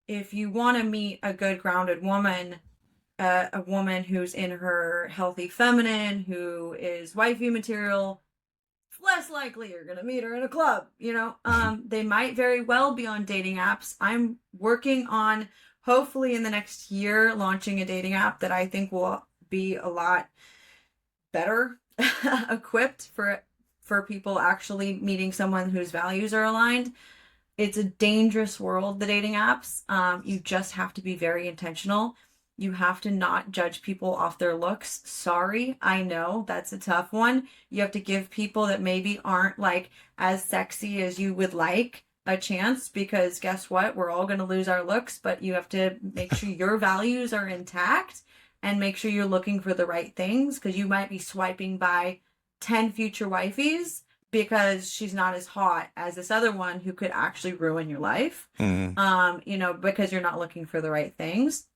A: if you want to meet a good grounded woman, a woman who's in her healthy feminine, who is wifey material, less likely you're going to meet her in a club. They might very well be on dating apps. I'm working on, hopefully in the next year, launching a dating app that I think will be a lot better equipped for people actually meeting someone whose values are aligned. It's a dangerous world, the dating apps. You just have to be very intentional. You have to not judge people off their looks. Sorry, I know that's a tough one. You have to give people that maybe aren't like as sexy as you would like a chance, because guess what? We're all going to lose our looks, but you have to make sure your values are intact and make sure you're looking for the right things, because you might be swiping by 10 future wifeys because she's not as hot as this other one who could actually ruin your life. Because you're not looking for the right things.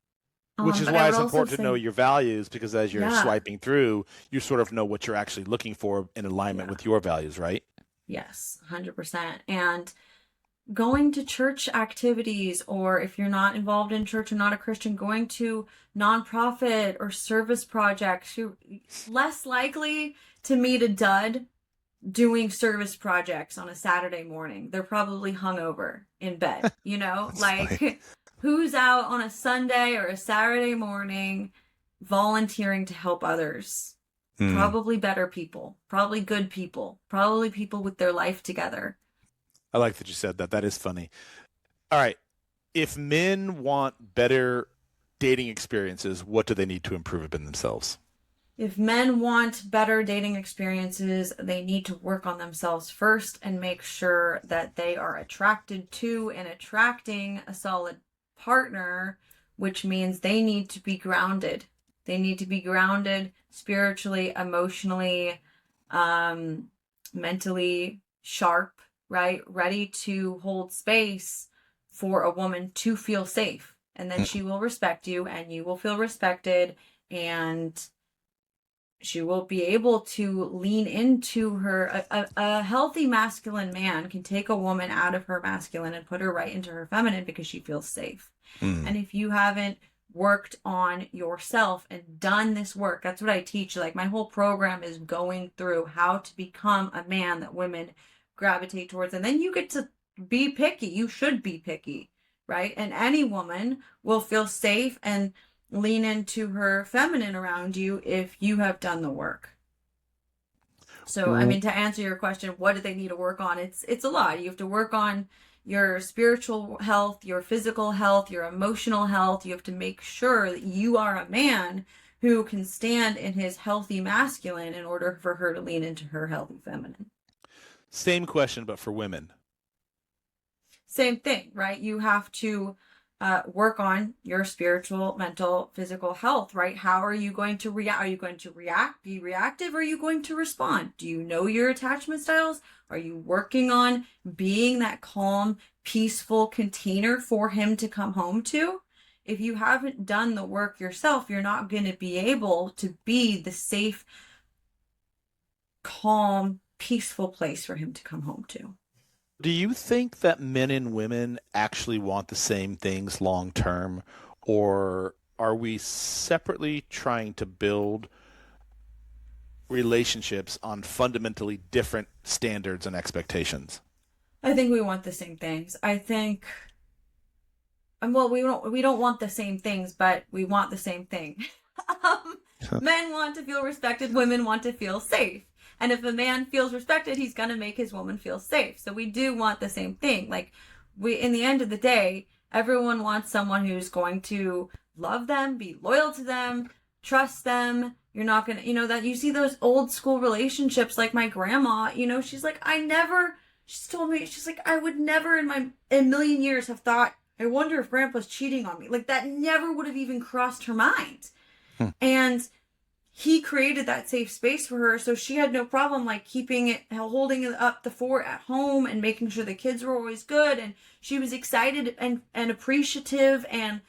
B: Which is why it's important to know your values, because as you're swiping through, you sort of know what you're actually looking for in alignment with your values, right?
A: Yes, 100%. And going to church activities, or if you're not involved in church or not a Christian, going to nonprofit or service projects, you're less likely to meet a dud doing service projects on a Saturday morning. They're probably hungover in bed, like who's out on a Sunday or a Saturday morning volunteering to help others? Probably better people, probably good people, probably people with their life together.
B: I like that you said that. That is funny. All right. If men want better dating experiences, what do they need to improve in themselves?
A: If men want better dating experiences, they need to work on themselves first and make sure that they are attracted to and attracting a solid partner, which means they need to be grounded. They need to be grounded spiritually, emotionally, mentally sharp, right? Ready to hold space for a woman to feel safe. And then she will respect you and you will feel respected, and she will be able to lean into her. A healthy masculine man can take a woman out of her masculine and put her right into her feminine because she feels safe. And if you haven't worked on yourself and done this work, that's what I teach. Like, my whole program is going through how to become a man that women gravitate towards. And then you get to be picky. You should be picky, right? And any woman will feel safe and lean into her feminine around you if you have done the work. So, I mean, to answer your question, what do they need to work on? It's a lot. You have to work on your spiritual health, your physical health, your emotional health. You have to make sure that you are a man who can stand in his healthy masculine in order for her to lean into her healthy feminine.
B: Same question, but for women.
A: same thing, right? You have to work on your spiritual, mental, physical health, right? How are you going to react? Are you going to react, be reactive? Or are you going to respond? Do you know your attachment styles? Are you working on being that calm, peaceful container for him to come home to? If you haven't done the work yourself, you're not going to be able to be the safe, calm, peaceful place for him to come home to.
B: Do you think that men and women actually want the same things long term, or are we separately trying to build relationships on fundamentally different standards and expectations?
A: I think we want the same things. I think, well, we don't want the same things, but we want the same thing. Men want to feel respected, women want to feel safe. And if a man feels respected, he's going to make his woman feel safe. So we do want the same thing. Like, in the end of the day, everyone wants someone who's going to love them, be loyal to them, trust them. You're not going to, that you see those old school relationships, like my grandma, she's like, she's told me, she's like, I would never in a million years have thought, I wonder if grandpa's cheating on me. Like, that never would have even crossed her mind. And he created that safe space for her, so she had no problem like holding it up the fort at home and making sure the kids were always good, and she was excited and appreciative, and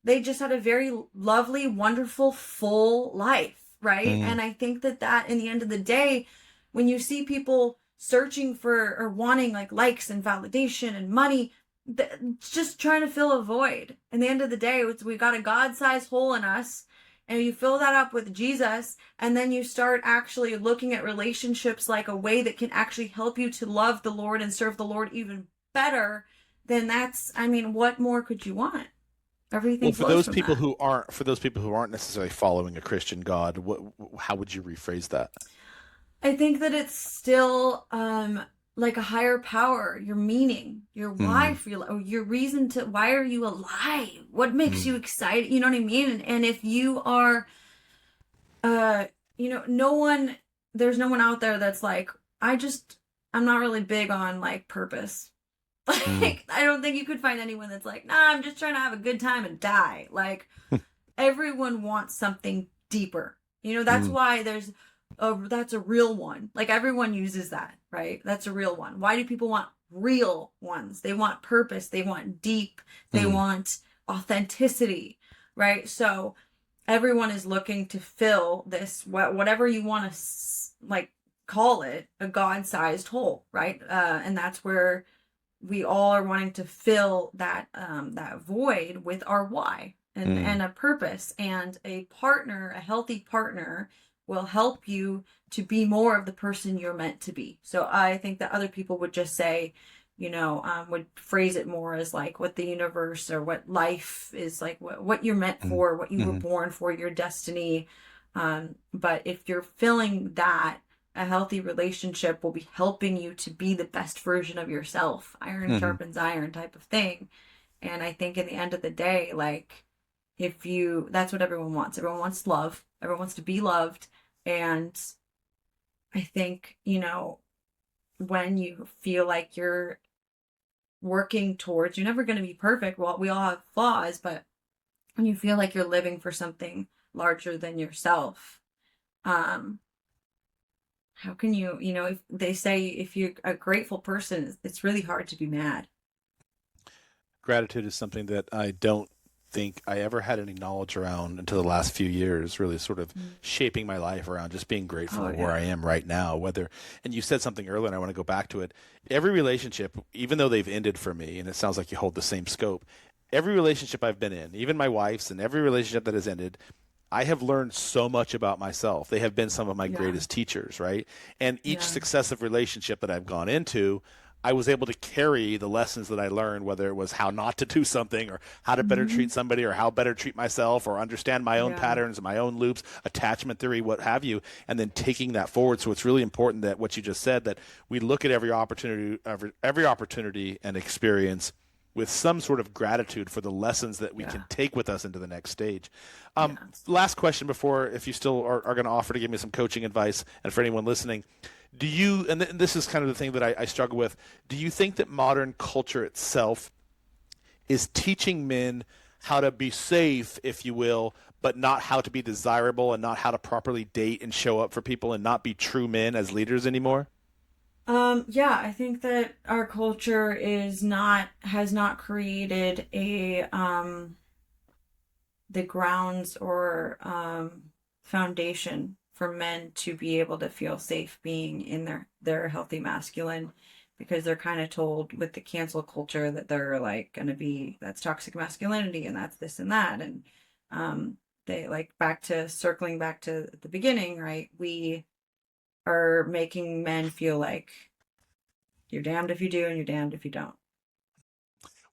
A: they just had a very lovely, wonderful, full life, right? And I think that in the end of the day, when you see people searching for or wanting like likes and validation and money, it's just trying to fill a void. In the end of the day, we got a God-sized hole in us. And you fill that up with Jesus, and then you start actually looking at relationships like a way that can actually help you to love the Lord and serve the Lord even better, then what more could you want? Everything.
B: Well, for those people who aren't necessarily following a Christian God, how would you rephrase that?
A: I think that it's still like a higher power, your meaning, your why for your reason to, why are you alive? What makes you excited? You know what I mean? And if you are, there's no one out there that's like, I'm not really big on like purpose. Like, I don't think you could find anyone that's like, nah, I'm just trying to have a good time and die. Like, everyone wants something deeper. That's why that's a real one. Like, everyone uses that, right? That's a real one. Why do people want real ones? They want purpose. They want deep. They want authenticity, right? So everyone is looking to fill this, whatever you want to like call it, a God-sized hole, right? And that's where we all are wanting to fill that void with our why and a purpose, and a healthy partner will help you to be more of the person you're meant to be. So I think that other people would just say, would phrase it more as like what the universe or what life is like, what you're meant for, what you were born for, your destiny. But if you're feeling that, a healthy relationship will be helping you to be the best version of yourself. Iron sharpens iron type of thing. And I think in the end of the day, like, that's what everyone wants. Everyone wants love. Everyone wants to be loved. And I think, when you feel like you're working towards, you're never going to be perfect. Well, we all have flaws, but when you feel like you're living for something larger than yourself, how can you, if they say, if you're a grateful person, it's really hard to be mad.
B: Gratitude is something that I don't think I ever had any knowledge around until the last few years, really sort of shaping my life around just being grateful where I am right now. And you said something earlier, and I want to go back to it. Every relationship, even though they've ended for me, and it sounds like you hold the same scope, every relationship I've been in, even my wife's, and every relationship that has ended, I have learned so much about myself. They have been some of my greatest teachers, right? And each successive relationship that I've gone into, I was able to carry the lessons that I learned, whether it was how not to do something or how to better treat somebody or how better treat myself or understand my own patterns, my own loops, attachment theory, what have you, and then taking that forward. So it's really important that what you just said, that we look at every opportunity and experience with some sort of gratitude for the lessons that we can take with us into the next stage. Last question before, if you still are going to offer to give me some coaching advice, and for anyone listening, Do you, and this is kind of the thing that I struggle with, do you think that modern culture itself is teaching men how to be safe, if you will, but not how to be desirable and not how to properly date and show up for people and not be true men as leaders anymore?
A: Yeah, I think that our culture has not created the grounds or foundation for men to be able to feel safe being in their healthy masculine, because they're kind of told with the cancel culture that they're like going to be, that's toxic masculinity and that's this and that. And they like circling back to the beginning, right? We are making men feel like you're damned if you do and you're damned if you don't.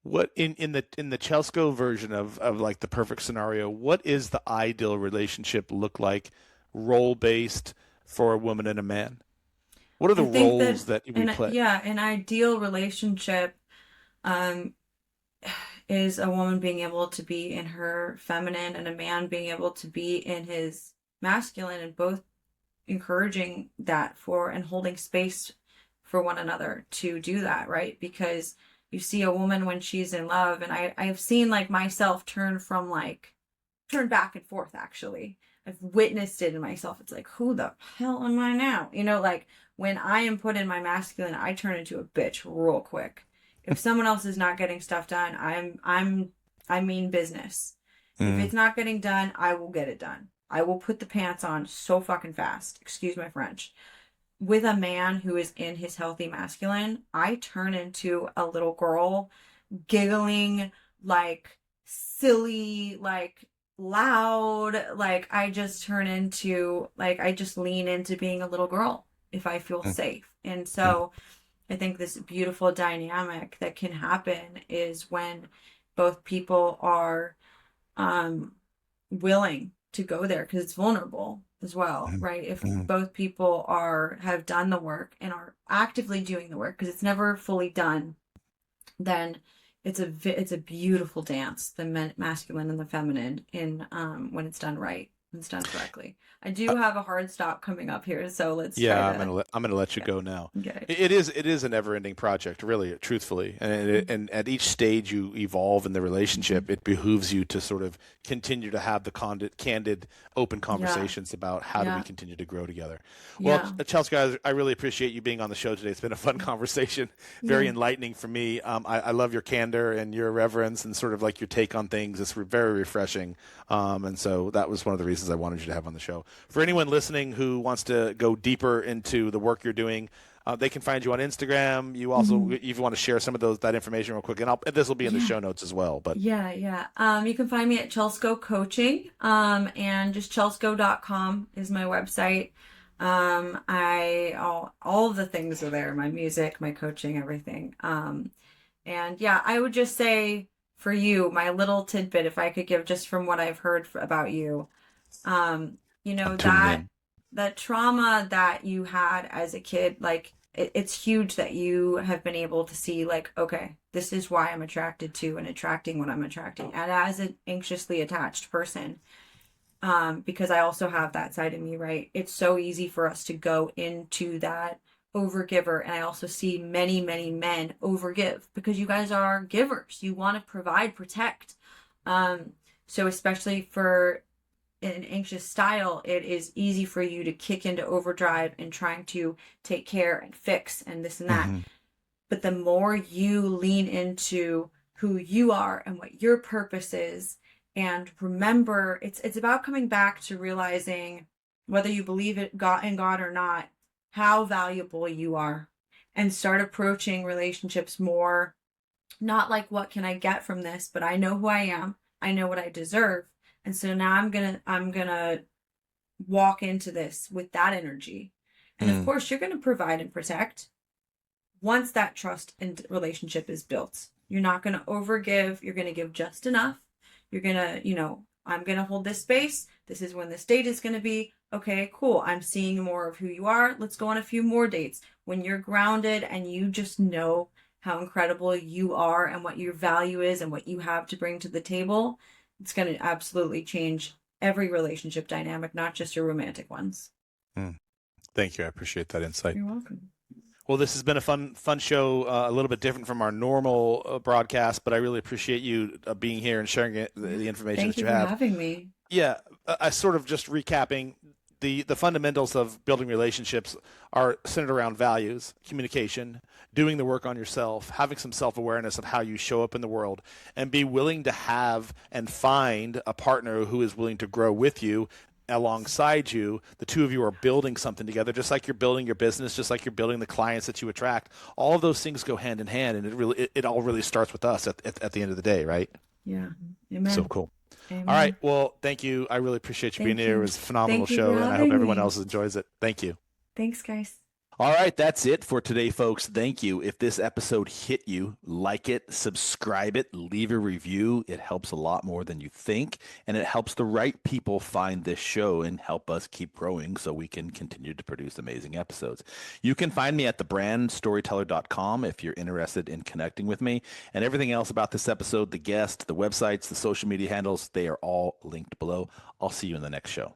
B: What in the Chelsko version of like the perfect scenario, what is the ideal relationship look like, role based, for a woman and a man? What are the
A: I think
B: roles that we play?
A: an ideal relationship um, is a woman being able to be in her feminine and a man being able to be in his masculine, and both encouraging that for and holding space for one another to do that, right? Because you see a woman when she's in love, and I've seen like myself turn back and forth actually. I've witnessed it in myself. It's like, who the hell am I now? Like when I am put in my masculine, I turn into a bitch real quick. If someone else is not getting stuff done, I mean business. If it's not getting done, I will get it done. I will put the pants on so fucking fast. Excuse my French. With a man who is in his healthy masculine, I turn into a little girl, giggling, like silly, like loud, like I just lean into being a little girl if I feel safe. And so I think this beautiful dynamic that can happen is when both people are willing to go there, because it's vulnerable as well, right? If both people have done the work and are actively doing the work, because it's never fully done, then it's a beautiful dance, the masculine and the feminine, in when it's done right, when it's done correctly. I do have a hard stop coming up here, so let's
B: Yeah,
A: try to.
B: I'm gonna let you go now.
A: Okay.
B: It is a never ending project, really, truthfully, and at each stage you evolve in the relationship, it behooves you to sort of continue to have the candid, open conversations about how do we continue to grow together. Well, Chelsko, I really appreciate you being on the show today. It's been a fun conversation, very enlightening for me. I love your candor and your irreverence and sort of like your take on things. It's very refreshing, and so that was one of the reasons I wanted you to have on the show. For anyone listening who wants to go deeper into the work you're doing, they can find you on Instagram. You also, if you want to share some of that information real quick, and this will be in the show notes as well. But
A: you can find me at Chelsko Coaching, and just Chelsko.com is my website. All of the things are there: my music, my coaching, everything. I would just say for you, my little tidbit, if I could give just from what I've heard about you, that trauma that you had as a kid, like it's huge that you have been able to see, like, okay, this is why I'm attracted to and attracting what I'm attracting. And as an anxiously attached person, because I also have that side of me, right? It's so easy for us to go into that overgiver. And I also see many, many men overgive because you guys are givers. You want to provide, protect. So especially for an anxious style, it is easy for you to kick into overdrive and trying to take care and fix and this and that. But the more you lean into who you are and what your purpose is, and remember, it's about coming back to realizing, whether you believe in God or not, how valuable you are, and start approaching relationships more, not like, what can I get from this, but I know who I am. I know what I deserve. And so now I'm gonna walk into this with that energy. And of course, you're gonna provide and protect once that trust and relationship is built. You're not gonna overgive. You're gonna give just enough. You're gonna, I'm gonna hold this space. This is when this date is gonna be. Okay, cool. I'm seeing more of who you are. Let's go on a few more dates. When you're grounded and you just know how incredible you are and what your value is and what you have to bring to the table, it's going to absolutely change every relationship dynamic, not just your romantic ones.
B: Thank you. I appreciate that insight.
A: You're welcome.
B: Well, this has been a fun show, a little bit different from our normal broadcast, but I really appreciate you being here and sharing the information
A: Thank
B: that you
A: for
B: have.
A: having me.
B: Yeah, I sort of just recapping the fundamentals of building relationships are centered around values, communication, doing the work on yourself, having some self-awareness of how you show up in the world, and be willing to have and find a partner who is willing to grow with you alongside you. The two of you are building something together, just like you're building your business, just like you're building the clients that you attract. All of those things go hand in hand, and it all really starts with us at the end of the day, right?
A: Yeah. Amen.
B: So cool.
A: Amen.
B: All right. Well, thank you. I really appreciate you being here. It was a phenomenal show, and I hope
A: having
B: everyone
A: me.
B: else enjoys it. Thank you.
A: Thanks, guys.
C: All right, that's it for today, folks. Thank you. If this episode hit you, like it, subscribe it, leave a review. It helps a lot more than you think, and it helps the right people find this show and help us keep growing so we can continue to produce amazing episodes. You can find me at thebrandstoryteller.com if you're interested in connecting with me, and everything else about this episode, the guest, the websites, the social media handles, they are all linked below. I'll see you in the next show.